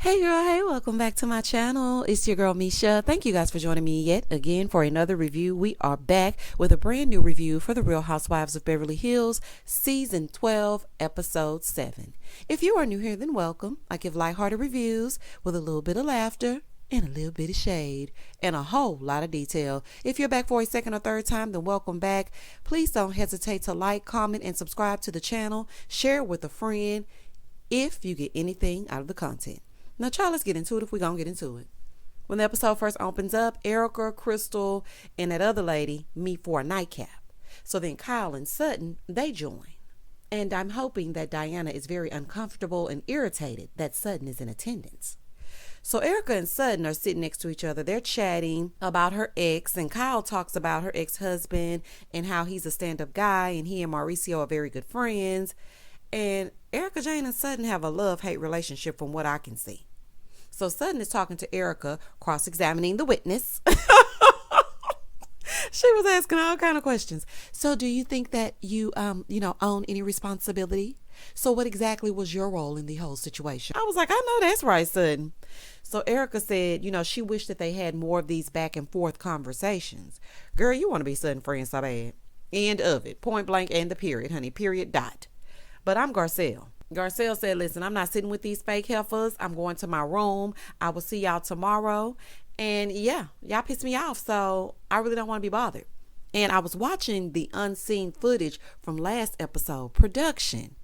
Hey girl, hey, welcome back to my channel. It's your girl Misha. Thank you guys for joining me yet again for another review. We are back with a brand new review for the Real Housewives of Beverly Hills, Season 12, Episode 7. If you are new here, then welcome. I give lighthearted reviews with a little bit of laughter and a little bit of shade and a whole lot of detail. If you're back for a second or third time, then welcome back. Please don't hesitate to like, comment, and subscribe to the channel. Share it with a friend if you get anything out of the content. Now, child, let's get into it if we're going to get into it. When the episode first opens up, Erikah, Crystal, and that other lady meet for a nightcap. So then Kyle and Sutton, they join. And I'm hoping that Diana is very uncomfortable and irritated that Sutton is in attendance. So Erikah and Sutton are sitting next to each other. They're chatting about her ex, and Kyle talks about her ex-husband and how he's a stand-up guy, and he and Mauricio are very good friends. And Erikah Jane and Sutton have a love-hate relationship from what I can see. So Sutton is talking to Erikah, cross-examining the witness. She was asking all kind of questions. So do you think that you own any responsibility? So what exactly was your role in the whole situation? I was like, I know that's right, Sutton. So Erikah said, she wished that they had more of these back and forth conversations. Girl, you want to be Sutton friends so bad. End of it. Point blank and the period, honey. Period, dot. But I'm Garcelle. Garcelle said, listen, I'm not sitting with these fake heifers. I'm going to my room. I will see y'all tomorrow. And yeah, y'all pissed me off. So I really don't want to be bothered. And I was watching the unseen footage from last episode, production.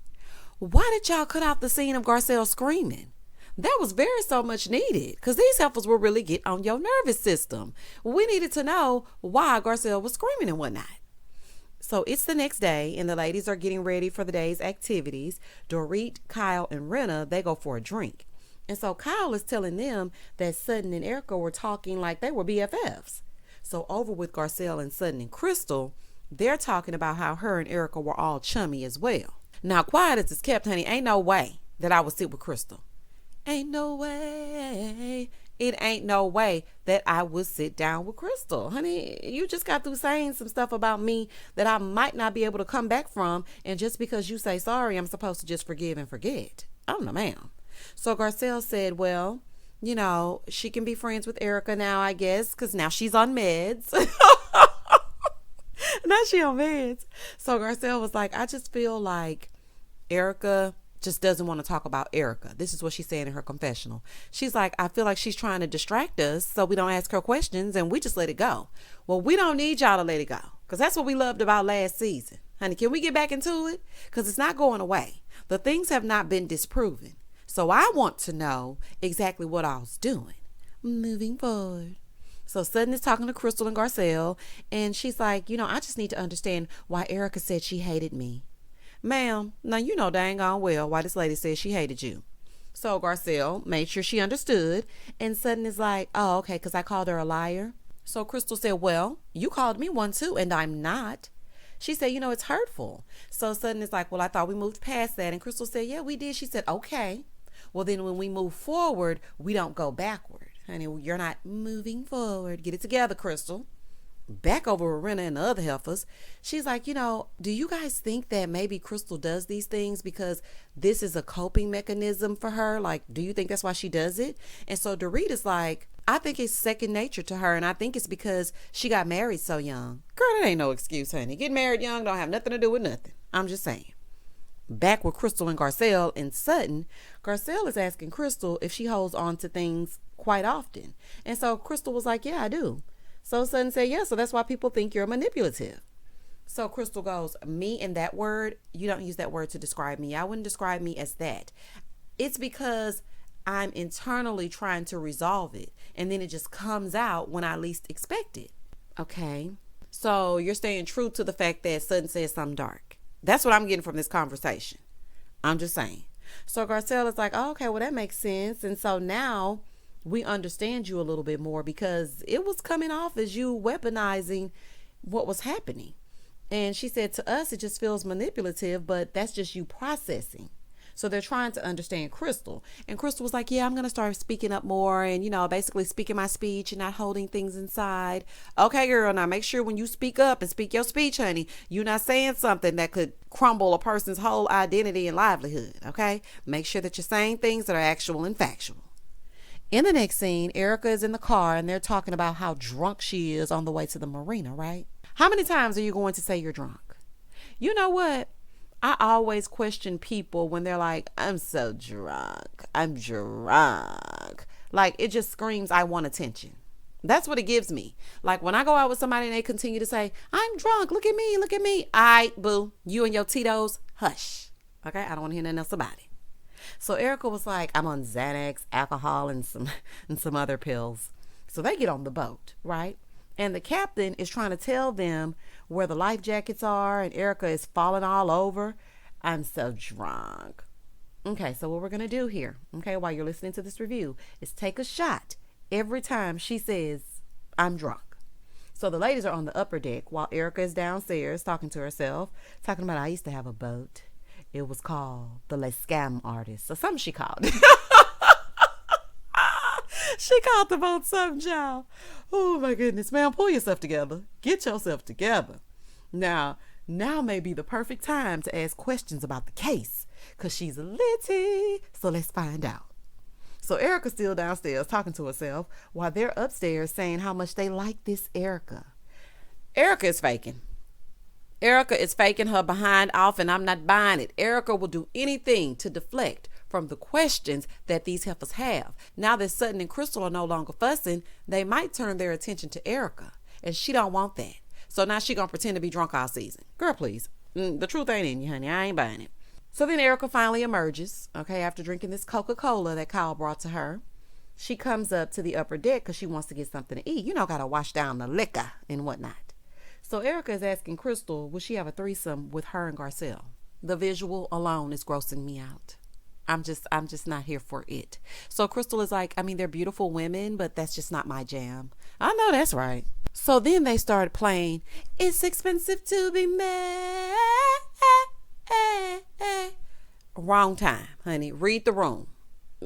Why did y'all cut out the scene of Garcelle screaming? That was very so much needed because these heifers will really get on your nervous system. We needed to know why Garcelle was screaming and whatnot. So it's the next day, and the ladies are getting ready for the day's activities. Dorit, Kyle, and Rina, they go for a drink. And so Kyle is telling them that Sutton and Erikah were talking like they were BFFs. So over with Garcelle and Sutton and Crystal, they're talking about how her and Erikah were all chummy as well. Now, quiet as it's kept, honey, ain't no way that I would sit with Crystal. Ain't no way. It ain't no way that I would sit down with Crystal. Honey, you just got through saying some stuff about me that I might not be able to come back from. And just because you say sorry, I'm supposed to just forgive and forget. Oh, no, ma'am. So Garcelle said, well, she can be friends with Erikah now, I guess, because now she's on meds. Now she on meds. So Garcelle was like, I just feel like Erikah just doesn't want to talk about Erikah. This is what she's saying in her confessional. She's like, I feel like she's trying to distract us so we don't ask her questions and we just let it go. Well, we don't need y'all to let it go because that's what we loved about last season. Honey, can we get back into it? Because it's not going away. The things have not been disproven. So I want to know exactly what I was doing moving forward. So Sutton is talking to Crystal and Garcelle, and she's like, I just need to understand why Erikah said she hated me. Ma'am, now you know dang on well why this lady said she hated you. So Garcelle made sure she understood, and Sutton is like, oh, okay, because I called her a liar. So Crystal said, well, you called me one too, and I'm not. She said, it's hurtful. So Sutton is like, well, I thought we moved past that. And Crystal said, yeah, we did. She said, okay. Well, then when we move forward, we don't go backward. Honey, you're not moving forward. Get it together, Crystal. Back over with Rina and the other heifers, she's like, do you guys think that maybe Crystal does these things because this is a coping mechanism for her? Like, do you think that's why she does it? And so Dorit is like, I think it's second nature to her, and I think it's because she got married so young. Girl, that ain't no excuse, honey. Getting married young don't have nothing to do with nothing. I'm just saying. Back with Crystal and Garcelle and Sutton, Garcelle is asking Crystal if she holds on to things quite often. And so Crystal was like, yeah, I do. So Sutton said, yeah, so that's why people think you're manipulative. So Crystal goes, me and that word, you don't use that word to describe me. I wouldn't describe me as that. It's because I'm internally trying to resolve it. And then it just comes out when I least expect it. Okay. So you're staying true to the fact that Sutton said something dark. That's what I'm getting from this conversation. I'm just saying. So Garcelle is like, oh, okay, well, that makes sense. And so now we understand you a little bit more because it was coming off as you weaponizing what was happening. And she said, to us, it just feels manipulative, but that's just you processing. So they're trying to understand Crystal. And Crystal was like, yeah, I'm going to start speaking up more and, basically speaking my speech and not holding things inside. Okay, girl, now make sure when you speak up and speak your speech, honey, you're not saying something that could crumble a person's whole identity and livelihood. Okay, make sure that you're saying things that are actual and factual. In the next scene, Erikah is in the car and they're talking about how drunk she is on the way to the marina, right? How many times are you going to say you're drunk? You know what? I always question people when they're like, I'm so drunk. I'm drunk. Like, it just screams, I want attention. That's what it gives me. Like, when I go out with somebody and they continue to say, I'm drunk. Look at me. Look at me. Boo. You and your Tito's, hush. Okay? I don't want to hear nothing else about it. So Erikah was like, I'm on Xanax, alcohol, and some other pills. So they get on the boat, right? And the captain is trying to tell them where the life jackets are, and Erikah is falling all over. I'm so drunk. Okay, so what we're going to do here, okay, while you're listening to this review, is take a shot every time she says, I'm drunk. So the ladies are on the upper deck while Erikah is downstairs talking to herself, talking about, I used to have a boat. It was called the Les Scam Artist, or something she called it. She called the boat something, child. Oh my goodness, man, pull yourself together. Get yourself together. Now may be the perfect time to ask questions about the case, because she's a litty. So let's find out. So Erikah's still downstairs talking to herself while they're upstairs saying how much they like this Erikah. Erikah is faking. Erikah is faking her behind off, and I'm not buying it. Erikah will do anything to deflect from the questions that these heifers have. Now that Sutton and Crystal are no longer fussing, they might turn their attention to Erikah, and she don't want that. So now she gonna pretend to be drunk all season. Girl, please. The truth ain't in you, honey. I ain't buying it. So then Erikah finally emerges, okay, after drinking this Coca-Cola that Kyle brought to her. She comes up to the upper deck because she wants to get something to eat. You know, gotta wash down the liquor and whatnot. So Erikah is asking Crystal, will she have a threesome with her and Garcelle? The visual alone is grossing me out. I'm just not here for it. So Crystal is like, I mean, they're beautiful women, but that's just not my jam. I know that's right. So then they started playing, It's Expensive to Be Mad. Wrong time, honey. Read the room.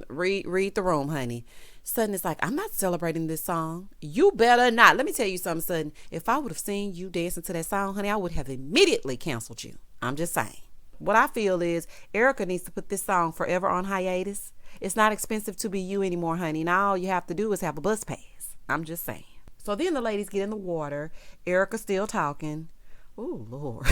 Read the room, honey. Sutton is like, I'm not celebrating this song. You better not. Let me tell you something, Sutton. If I would have seen you dancing to that song, honey, I would have immediately canceled you. I'm just saying. What I feel is Erikah needs to put this song forever on hiatus. It's not expensive to be you anymore, honey. Now all you have to do is have a bus pass. I'm just saying. So then the ladies get in the water. Erikah still talking. Oh, Lord.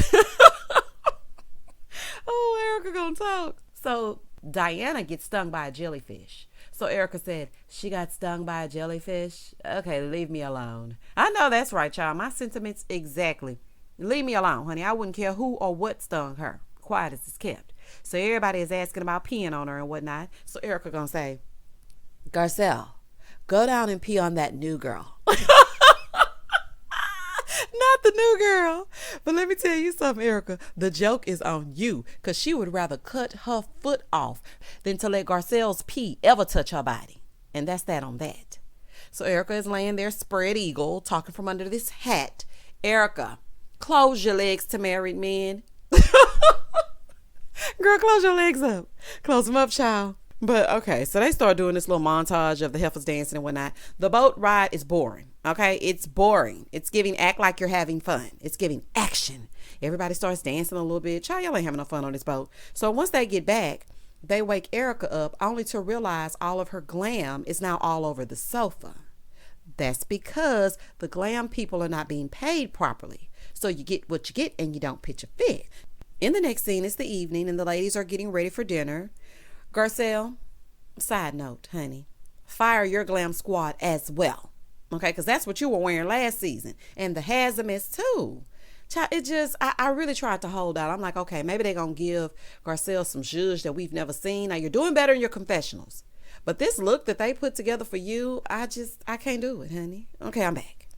Oh, Erikah gonna talk. So Diana gets stung by a jellyfish. So Erikah said, she got stung by a jellyfish? Okay, leave me alone. I know that's right, child. My sentiments exactly. Leave me alone, honey. I wouldn't care who or what stung her. Quiet as it's kept. So everybody is asking about peeing on her and whatnot. So Erikah gonna say, Garcelle, go down and pee on that new girl. Not the new girl. But let me tell you something, Erikah. The joke is on you, because she would rather cut her foot off than to let Garcelle's pee ever touch her body. And that's that on that. So Erikah is laying there spread eagle, talking from under this hat. Erikah, close your legs to married men. Girl, close your legs up. Close them up, child. But okay, so they start doing this little montage of the heifers dancing and whatnot. The boat ride is boring. Okay, it's boring. It's giving act like you're having fun. It's giving action. Everybody starts dancing a little bit. Child, y'all ain't having no fun on this boat. So once they get back, they wake Erikah up only to realize all of her glam is now all over the sofa. That's because the glam people are not being paid properly. So you get what you get and you don't pitch a fit. In the next scene, it's the evening and the ladies are getting ready for dinner. Garcelle, side note, honey, fire your glam squad as well. Okay, because that's what you were wearing last season. And the Hazamis too. It just, I really tried to hold out. I'm like, okay, maybe they're going to give Garcelle some zhuzh that we've never seen. Now, you're doing better in your confessionals. But this look that they put together for you, I can't do it, honey. Okay, I'm back.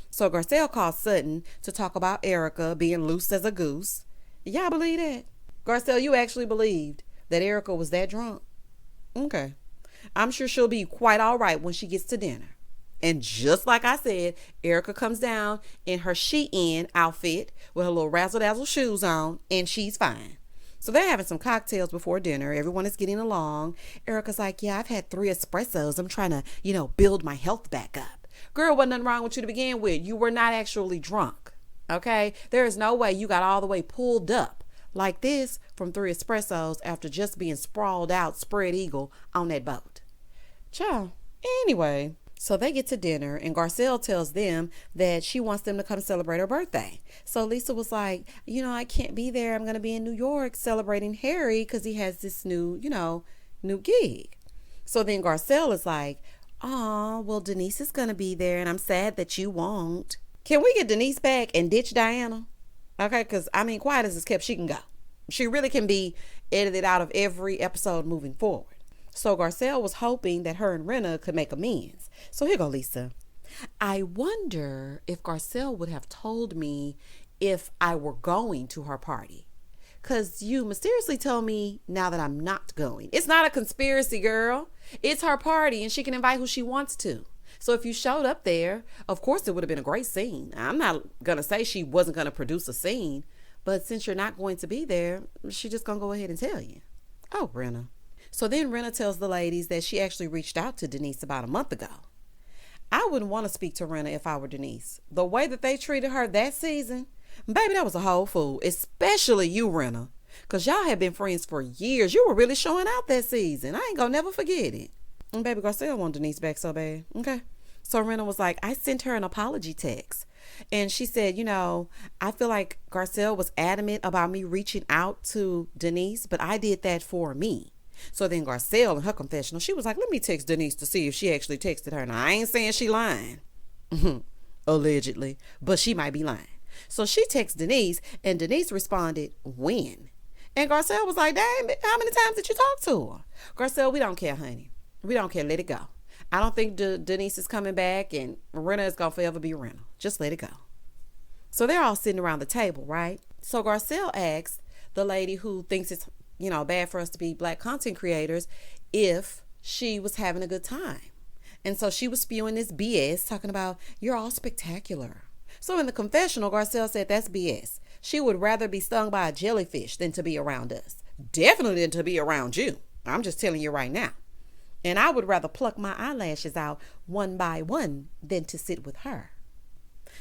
So Garcelle called Sutton to talk about Erikah being loose as a goose. Y'all believe that? Garcelle, you actually believed that Erikah was that drunk? Okay. I'm sure she'll be quite all right when she gets to dinner. And just like I said, Erikah comes down in her Shein outfit with her little razzle-dazzle shoes on, and she's fine. So they're having some cocktails before dinner. Everyone is getting along. Erikah's like, yeah, I've had 3 espressos. I'm trying to, build my health back up. Girl, wasn't nothing wrong with you to begin with. You were not actually drunk, okay? There is no way you got all the way pulled up like this from 3 espressos after just being sprawled out, spread eagle on that boat. Child, Anyway, so they get to dinner and Garcelle tells them that she wants them to come celebrate her birthday. So Lisa was like, I can't be there. I'm going to be in New York celebrating Harry because he has this new gig. So then Garcelle is like, oh, well, Denise is going to be there and I'm sad that you won't. Can we get Denise back and ditch Diana? Okay, because, quiet as it's kept, she can go. She really can be edited out of every episode moving forward. So Garcelle was hoping that her and Rina could make amends. So here go Lisa. I wonder if Garcelle would have told me if I were going to her party. Because you mysteriously told me now that I'm not going. It's not a conspiracy, girl. It's her party and she can invite who she wants to. So if you showed up there, of course it would have been a great scene. I'm not going to say she wasn't going to produce a scene. But since you're not going to be there, she's just going to go ahead and tell you. Oh, Rina. So then Rina tells the ladies that she actually reached out to Denise about a month ago. I wouldn't want to speak to Rina if I were Denise. The way that they treated her that season, baby, that was a whole fool. Especially you, Rina. Because y'all have been friends for years. You were really showing out that season. I ain't going to never forget it. And baby, Garcelle want Denise back so bad. Okay. So Rina was like, I sent her an apology text. And she said, I feel like Garcelle was adamant about me reaching out to Denise, but I did that for me. So then Garcelle in her confessional, she was like, let me text Denise to see if she actually texted her. Now, I ain't saying she lying. Allegedly. But she might be lying. So she texted Denise and Denise responded, when? And Garcelle was like, dang, how many times did you talk to her? Garcelle, we don't care, honey. We don't care. Let it go. I don't think Denise is coming back and Rina is going to forever be Rina. Just let it go. So they're all sitting around the table, right? So Garcelle asked the lady who thinks it's bad for us to be black content creators if she was having a good time. And so she was spewing this BS talking about, you're all spectacular. So in the confessional, Garcelle said that's BS. She would rather be stung by a jellyfish than to be around us. Definitely than to be around you. I'm just telling you right now. And I would rather pluck my eyelashes out one by one than to sit with her.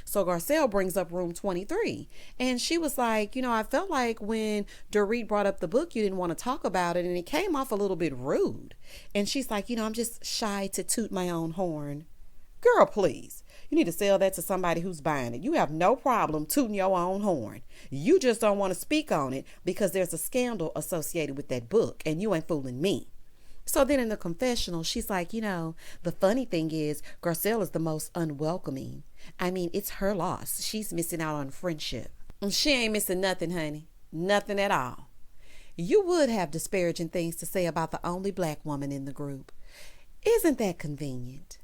So Garcelle brings up room 23. And she was like, I felt like when Dorit brought up the book, you didn't want to talk about it. And it came off a little bit rude. And she's like, I'm just shy to toot my own horn. Girl, please. You need to sell that to somebody who's buying it. You have no problem tooting your own horn. You just don't want to speak on it because there's a scandal associated with that book. And you ain't fooling me. So then in the confessional, she's like, the funny thing is Garcelle is the most unwelcoming. It's her loss. She's missing out on friendship. And she ain't missing nothing, honey. Nothing at all. You would have disparaging things to say about the only black woman in the group. Isn't that convenient?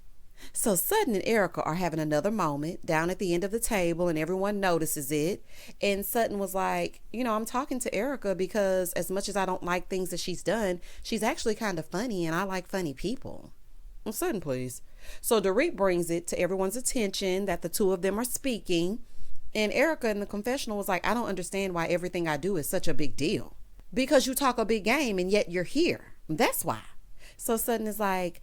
So Sutton and Erikah are having another moment down at the end of the table and everyone notices it. And Sutton was like, I'm talking to Erikah because as much as I don't like things that she's done, she's actually kind of funny and I like funny people. Well, Sutton, please. So Dorit brings it to everyone's attention that the two of them are speaking. And Erikah in the confessional was like, I don't understand why everything I do is such a big deal. Because you talk a big game and yet you're here. That's why. So Sutton is like,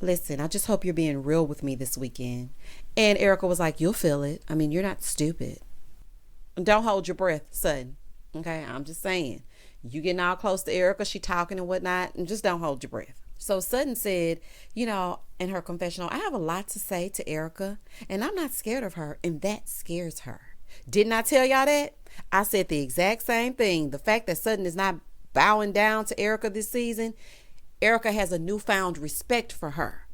listen, I just hope you're being real with me this weekend. And Erikah was like, you'll feel it. You're not stupid. Don't hold your breath, Sutton. Okay, I'm just saying. You getting all close to Erikah, she talking and whatnot, and just don't hold your breath. So Sutton said, in her confessional, I have a lot to say to Erikah, and I'm not scared of her, and that scares her. Didn't I tell y'all that? I said the exact same thing. The fact that Sutton is not bowing down to Erikah this season, Erikah has a newfound respect for her.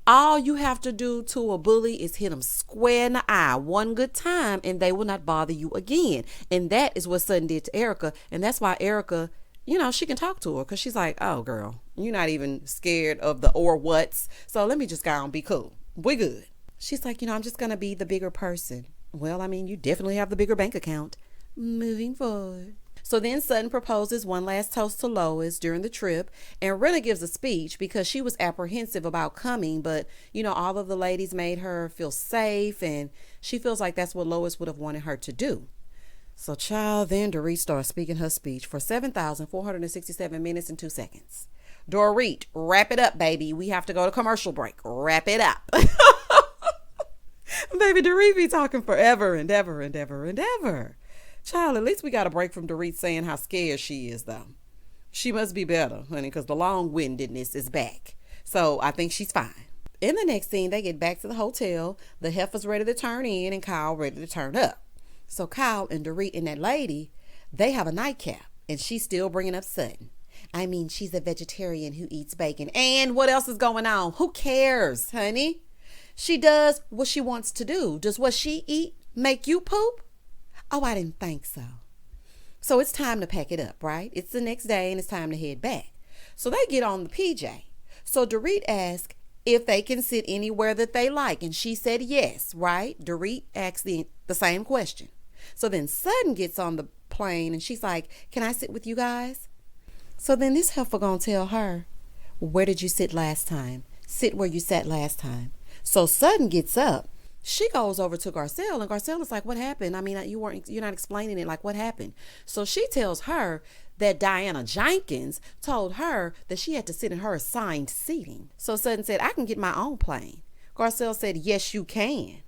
All you have to do to a bully is hit them square in the eye one good time and they will not bother you again. And that is what Sutton did to Erikah. And that's why Erikah, she can talk to her because she's like, oh, girl, you're not even scared of the or whats. So let me just go and be cool. We good. She's like, I'm just going to be the bigger person. Well, you definitely have the bigger bank account. Moving forward. So then Sutton proposes one last toast to Lois during the trip, and Rina gives a speech because she was apprehensive about coming, but all of the ladies made her feel safe and she feels like that's what Lois would have wanted her to do. So child, then Dorit starts speaking her speech for 7,467 minutes and 2 seconds. Dorit, wrap it up, baby. We have to go to commercial break. Wrap it up. Baby, Dorit be talking forever and ever and ever and ever. Child, at least we got a break from Dorit saying how scared she is, though. She must be better, honey, because the long-windedness is back. So I think she's fine. In the next scene, they get back to the hotel. The heifer's ready to turn in and Kyle ready to turn up. So Kyle and Dorit and that lady, they have a nightcap. And she's still bringing up Sutton. I mean, she's a vegetarian who eats bacon. And what else is going on? Who cares, honey? She does what she wants to do. Does what she eat make you poop? Oh, I didn't think so. So it's time to pack it up, right? It's the next day and it's time to head back. So they get on the PJ. So Dorit asks if they can sit anywhere that they like. And she said yes, right? Dorit asked the same question. So then Sutton gets on the plane and she's like, can I sit with you guys? So then this heifer gonna tell her, where did you sit last time? Sit where you sat last time. So Sutton gets up. She goes over to Garcelle and Garcelle is like, what happened? I mean, you're not explaining it. Like, what happened? So she tells her that Diana Jenkins told her that she had to sit in her assigned seating. So Sutton said, I can get my own plane. Garcelle said, yes, you can.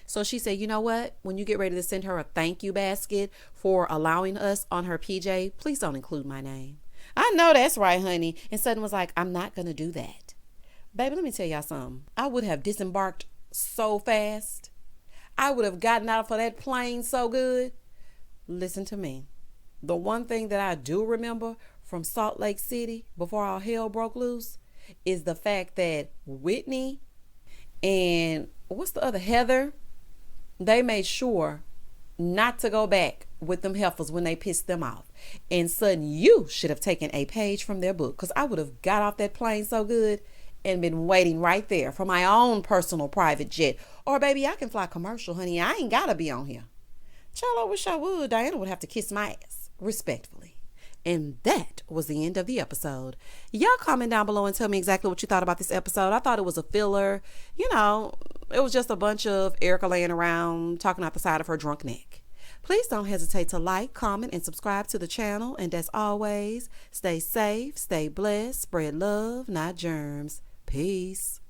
So she said, you know what? When you get ready to send her a thank you basket for allowing us on her PJ, please don't include my name. I know that's right, honey. And Sutton was like, I'm not going to do that. Baby, let me tell y'all something. I would have disembarked so fast. I would have gotten out of that plane so good. Listen to me. The one thing that I do remember from Salt Lake City before all hell broke loose is the fact that Whitney and what's the other, Heather, they made sure not to go back with them heifers when they pissed them off. And Sutton, you should have taken a page from their book, because I would have got off that plane so good and been waiting right there for my own personal private jet. Or baby, I can fly commercial, honey. I ain't gotta be on here. Child, I wish I would. Diana would have to kiss my ass, respectfully. And that was the end of the episode. Y'all comment down below and tell me exactly what you thought about this episode. I thought it was a filler. You know, it was just a bunch of Erikah laying around talking out the side of her drunk neck. Please don't hesitate to like, comment, and subscribe to the channel. And as always, stay safe, stay blessed, spread love, not germs. Peace.